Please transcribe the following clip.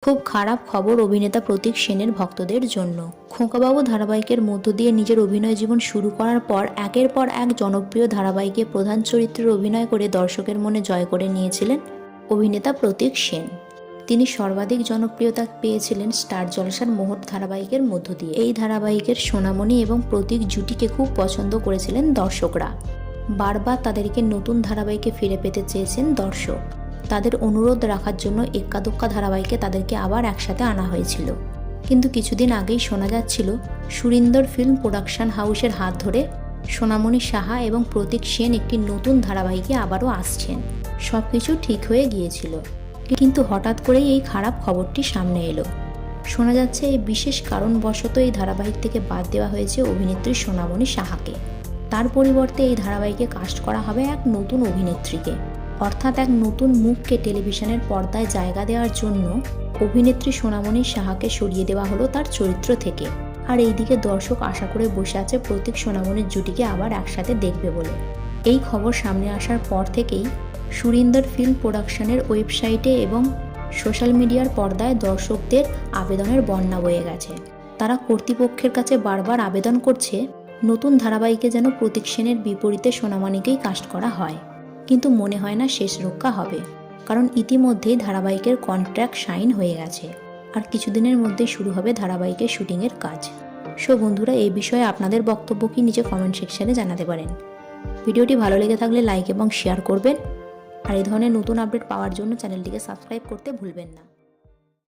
খুব খারাপ খবর অভিনেতা প্রতীক সেনের ভক্তদের জন্য। খোকাবাবু ধারাবাহিকের মধ্য দিয়ে নিজের অভিনয় জীবন শুরু করার পর একের পর এক জনপ্রিয় ধারাবাহিকে প্রধান চরিত্রে অভিনয় করে দর্শকের মনে জয় করে নিয়েছিলেন অভিনেতা প্রতীক সেন। তিনি সর্বাধিক জনপ্রিয়তা পেয়েছিলেন স্টার জলসার মোহর ধারাবাহিকের মধ্য দিয়ে। এই ধারাবাহিকের সোনামণি এবং প্রতীক জুটিকে খুব পছন্দ করেছিলেন দর্শকরা। বারবার তাদেরকে নতুন ধারাবাহিকে ফিরে পেতে চেয়েছেন দর্শক। তাদের অনুরোধ রাখার জন্য এক্কা দোক্কা ধারাবাহিকে তাদেরকে আবার একসাথে আনা হয়েছিল। কিন্তু কিছুদিন আগেই শোনা যাচ্ছিল সুরিন্দর ফিল্ম প্রোডাকশন হাউসের হাত ধরে সোনামণি সাহা এবং প্রতীক সেন একটি নতুন ধারাবাহিকে আবারও আসছেন। সবকিছু ঠিক হয়ে গিয়েছিল, কিন্তু হঠাৎ করেই এই খারাপ খবরটি সামনে এলো। শোনা যাচ্ছে এই বিশেষ কারণবশত এই ধারাবাহিক থেকে বাদ দেওয়া হয়েছে অভিনেত্রী সোনামণি সাহাকে। তার পরিবর্তে এই ধারাবাহিকে কাস্ট করা হবে এক নতুন অভিনেত্রীকে, অর্থাৎ এক নতুন মুখকে টেলিভিশনের পর্দায় জায়গা দেওয়ার জন্য অভিনেত্রী সোনামণি সাহাকে সরিয়ে দেওয়া হলো তার চরিত্র থেকে। আর এইদিকে দর্শক আশা করে বসে আছে প্রতীক সোনামণির জুটিকে আবার একসাথে দেখবে বলে। এই খবর সামনে আসার পর থেকেই সুরিন্দর ফিল্ম প্রোডাকশনের ওয়েবসাইটে এবং সোশ্যাল মিডিয়ার পর্দায় দর্শকদের আবেদনের বন্যা বয়ে গেছে। তারা কর্তৃপক্ষের কাছে বারবার আবেদন করছে নতুন ধারাবাহিকে যেন প্রতীক সেনের বিপরীতে সোনামণিকেই কাস্ট করা হয়। কিন্তু মনে হয় না শেষ রক্ষা হবে, কারণ ইতিমধ্যেই ধারাবাহিকের কন্ট্রাক্ট সাইন হয়ে গেছে আর কিছুদিনের মধ্যেই শুরু হবে ধারাবাহিকের শুটিংয়ের কাজ। সো বন্ধুরা, এই বিষয়ে আপনাদের বক্তব্য কি নিচে কমেন্ট সেকশনে জানাতে পারেন। ভিডিওটি ভালো লেগে থাকলে লাইক এবং শেয়ার করবেন, আর এই ধরনের নতুন আপডেট পাওয়ার জন্য চ্যানেলটিকে সাবস্ক্রাইব করতে ভুলবেন না।